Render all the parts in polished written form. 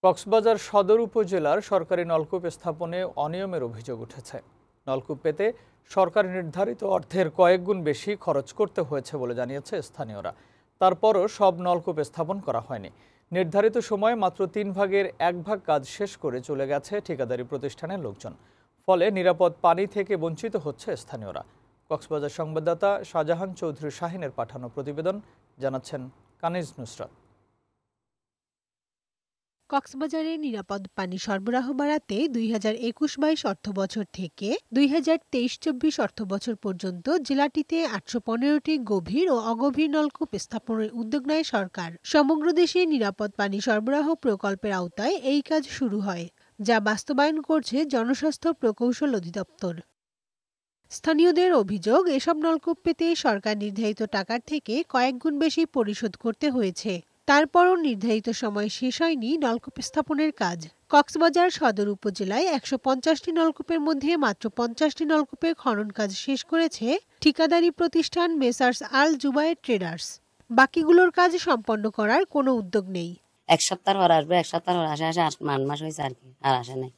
কক্সবাজার সদর উপজেলার সরকারি নলকূপ স্থাপনে অনিয়মের অভিযোগ উঠেছে। নলকূপ পেতে সরকার নির্ধারিত অর্থের কয়েক গুণ বেশি খরচ করতে হয়েছে বলে জানিয়েছে স্থানীয়রা। তারপরও সব নলকূপ স্থাপন করা হয়নি। নির্ধারিত সময়ে মাত্র 3 ভাগের 1 ভাগ কাজ শেষ করে চলে গেছে ঠিকাদারি প্রতিষ্ঠানের লোকজন। ফলে নিরাপদ পানি থেকে বঞ্চিত হচ্ছে স্থানীয়রা। কক্সবাজার সংবাদদাতা শাহজাহান চৌধুরী শাহিনের পাঠানো প্রতিবেদন, জানাচ্ছেন কানিজ নুসরাত। কক্সবাজারে নিরাপদ পানি সরবরাহ বাড়াতে 2021-22 অর্থবছর থেকে 2023-24 অর্থবছর পর্যন্ত জেলাটিতে 815টি গভীর ও অগভীর নলকূপ স্থাপনের উদ্যোগ নেয় সরকার। সমগ্র দেশে নিরাপদ পানি সরবরাহ প্রকল্পের আওতায় এই কাজ শুরু হয়, যা বাস্তবায়ন করছে জনস্বাস্থ্য প্রকৌশল অধিদপ্তর। স্থানীয়দের অভিযোগ, এসব নলকূপ পেতে সরকার নির্ধারিত টাকার থেকে কয়েক গুণ বেশি পরিশোধ করতে হয়েছে। তারপরও নির্ধারিত সময় শেষ হয়নি নলকূপ স্থাপনের কাজ। কক্সবাজার সদর উপজেলায় 150টি নলকূপের মধ্যে মাত্র 50টি নলকূপের খনন কাজ শেষ করেছে ঠিকাদারি প্রতিষ্ঠান মেসার্স আল জুবায়ের ট্রেডার্স। বাকিগুলোর কাজ সম্পন্ন করার কোনো উদ্যোগ নেই। এক সপ্তাহ পর আসবে, এক সপ্তাহ পর আসে 8 মাস হয়েছে আর কি, আর আসে নাই।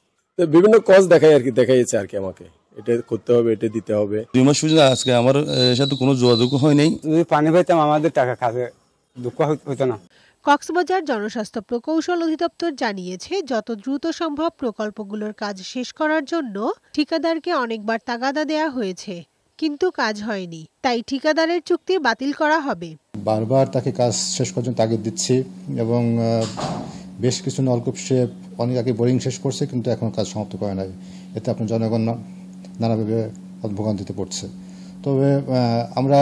বিভিন্ন কজ দেখাইছে আর কি, আমাকে এটা করতে হবে, এটা দিতে হবে। 2 মাস পর্যন্ত আজকে আমার সাথে কোনো যোগাযোগ হয় নাই। যদি পানি পাইতাম আমাদের টাকা কাজে দুঃখ হতো না। কক্সবাজার জনস্বাস্থ্য প্রকৌশল অধিদপ্তর জানিয়েছে, যত দ্রুত সম্ভব প্রকল্পগুলোর কাজ শেষ করার জন্য ঠিকাদারকে অনেকবার তাগাদা দেয়া হয়েছে, কিন্তু কাজ হয়নি। তাই ঠিকাদারের চুক্তি বাতিল করা হবে। বারবার তাকে কাজ শেষ পর্যন্ত তাগিদ দিচ্ছি এবং বেশ কিছু নলকূপ সে অনেক আগে বোরিং শেষ করছে, কিন্তু এখন কাজ সমাপ্ত করে নাই। এতে আপনার জনগণ নানাভাবে ভোগান্তিতে পড়ছে। তবে আমরা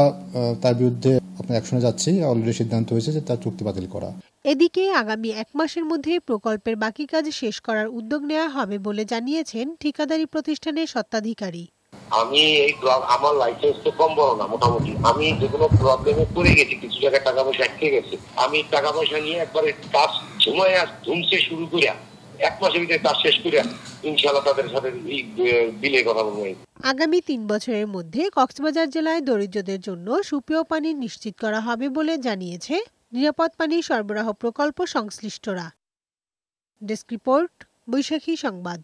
তার বিরুদ্ধে আপনার অ্যাকশনে যাচ্ছি। অলরেডি সিদ্ধান্ত হয়েছে যে তার চুক্তি বাতিল করা। এদিকে আগামী 1 মাসের মধ্যে প্রকল্পের বাকি কাজ শেষ করার উদ্যোগ নেওয়া হবে বলে জানিয়েছেন ঠিকাদারি প্রতিষ্ঠানের স্বত্বাধিকারী। আমি এই আমার লাইসেন্স তো কম বড় না, মোটামুটি আমি যে কোনো প্রবলেমে পড়ে গেছি, কিছু জায়গায় টাকা পয়সা আটকে গেছে। আমি টাকা পয়সা নিয়ে একবারে কাজ সময় ধুমছে শুরু করে 1 মাসের ভিতরে কাজ শেষ করে ইনশাআল্লাহ তাদের সাথে বিলে কথা বলবো। আগামী 3 বছরের মধ্যে কক্সবাজার জেলায় দরিদ্রদের জন্য সুপেয় পানি নিশ্চিত করা হবে বলে জানিয়েছে নিরাপদ পানি সরবরাহ প্রকল্প সংশ্লিষ্টরা। ডেস্ক রিপোর্ট, বৈশাখী সংবাদ।